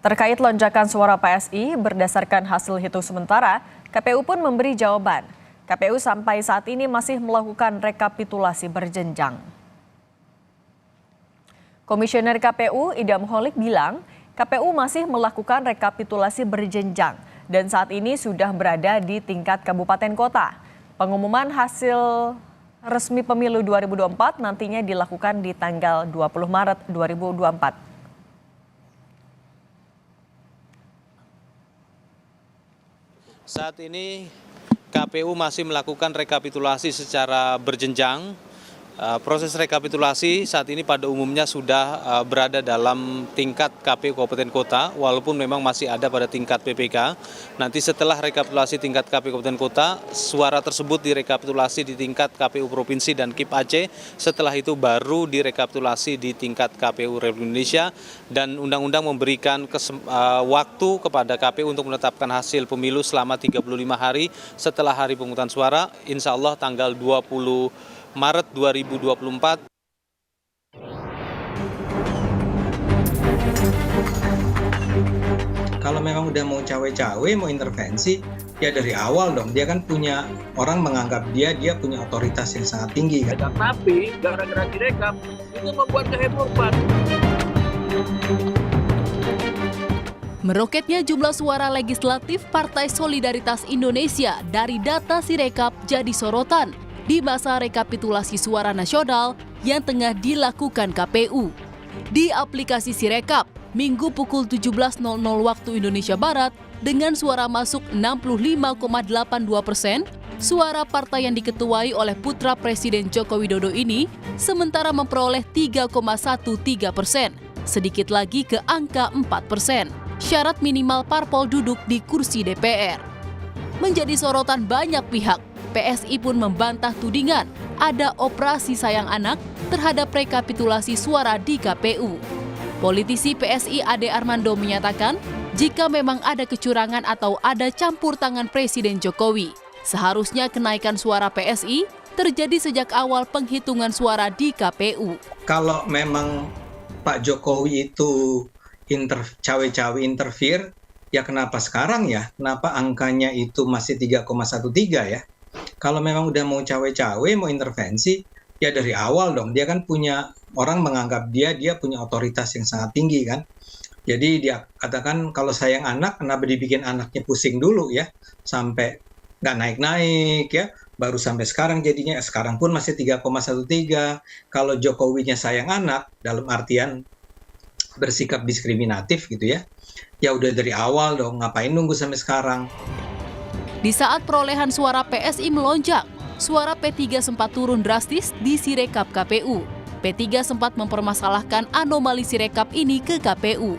Terkait lonjakan suara PSI berdasarkan hasil hitung sementara, KPU pun memberi jawaban. KPU sampai saat ini masih melakukan rekapitulasi berjenjang. Komisioner KPU Idam Holik bilang, KPU masih melakukan rekapitulasi berjenjang dan saat ini sudah berada di tingkat kabupaten kota. Pengumuman hasil resmi pemilu 2024 nantinya dilakukan di tanggal 20 Maret 2024. Saat ini KPU masih melakukan rekapitulasi secara berjenjang. Proses rekapitulasi saat ini pada umumnya sudah berada dalam tingkat KPU Kabupaten Kota, walaupun memang masih ada pada tingkat PPK. Nanti setelah rekapitulasi tingkat KPU Kabupaten Kota, suara tersebut direkapitulasi di tingkat KPU Provinsi dan KIP Aceh. Setelah itu baru direkapitulasi di tingkat KPU Republik Indonesia, dan undang-undang memberikan waktu kepada KPU untuk menetapkan hasil pemilu selama 35 hari setelah hari pemungutan suara, insya Allah tanggal 20 Maret 2024. Kalau memang udah mau cawe-cawe, mau intervensi, ya dari awal dong. Dia kan punya, orang menganggap dia punya otoritas yang sangat tinggi kan. Tapi gara-gara direkap itu membuat kehebohan. Meroketnya jumlah suara legislatif Partai Solidaritas Indonesia dari data Sirekap jadi sorotan di masa rekapitulasi suara nasional yang tengah dilakukan KPU. Di aplikasi Sirekap, Minggu pukul 17.00 waktu Indonesia Barat, dengan suara masuk 65,82%, suara partai yang diketuai oleh putra Presiden Joko Widodo ini sementara memperoleh 3,13%, sedikit lagi ke angka 4%. Syarat minimal parpol duduk di kursi DPR. Menjadi sorotan banyak pihak, PSI pun membantah tudingan ada operasi sayang anak terhadap rekapitulasi suara di KPU. Politisi PSI Ade Armando menyatakan, jika memang ada kecurangan atau ada campur tangan Presiden Jokowi, seharusnya kenaikan suara PSI terjadi sejak awal penghitungan suara di KPU. Kalau memang Pak Jokowi itu cawe-cawe interfere, ya kenapa sekarang ya? Kenapa angkanya itu masih 3,13 ya? Kalau memang udah mau cawe-cawe, mau intervensi, ya dari awal dong. Dia kan punya, orang menganggap dia punya otoritas yang sangat tinggi kan. Jadi dia katakan kalau sayang anak, kenapa dibikin anaknya pusing dulu ya, sampai nggak naik-naik ya, baru sampai sekarang jadinya, sekarang pun masih 3,13. Kalau Jokowinya sayang anak, dalam artian bersikap diskriminatif gitu ya, ya udah dari awal dong, ngapain nunggu sampai sekarang. Di saat perolehan suara PSI melonjak, suara P3 sempat turun drastis di Sirekap KPU. P3 sempat mempermasalahkan anomali Sirekap ini ke KPU.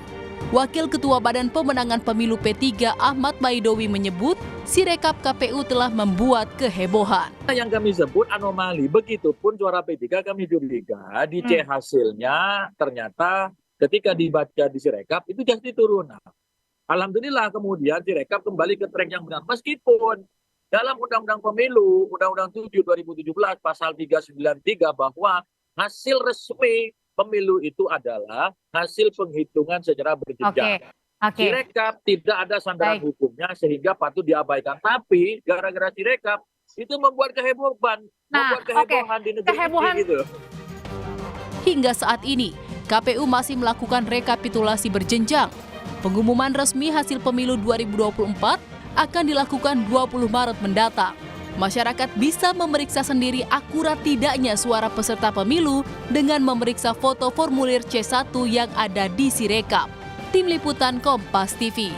Wakil Ketua Badan Pemenangan Pemilu P3 Ahmad Maidowi menyebut, Sirekap KPU telah membuat kehebohan. Yang kami sebut anomali, begitupun suara P3 kami curiga, dicek hasilnya ternyata ketika dibaca di Sirekap itu jadi turun. Alhamdulillah kemudian Sirekap kembali ke track yang benar. Meskipun dalam Undang-Undang Pemilu, Undang-Undang 7 2017 pasal 393 bahwa hasil resmi pemilu itu adalah hasil penghitungan secara berjenjang. Sirekap tidak ada sandaran hukumnya sehingga patut diabaikan. Tapi gara-gara Sirekap itu membuat kehebohan, di negeri ini gitu. Hingga saat ini, KPU masih melakukan rekapitulasi berjenjang. Pengumuman resmi hasil pemilu 2024 akan dilakukan 20 Maret mendatang. Masyarakat bisa memeriksa sendiri akurat tidaknya suara peserta pemilu dengan memeriksa foto formulir C1 yang ada di Sirekap. Tim Liputan Kompas TV.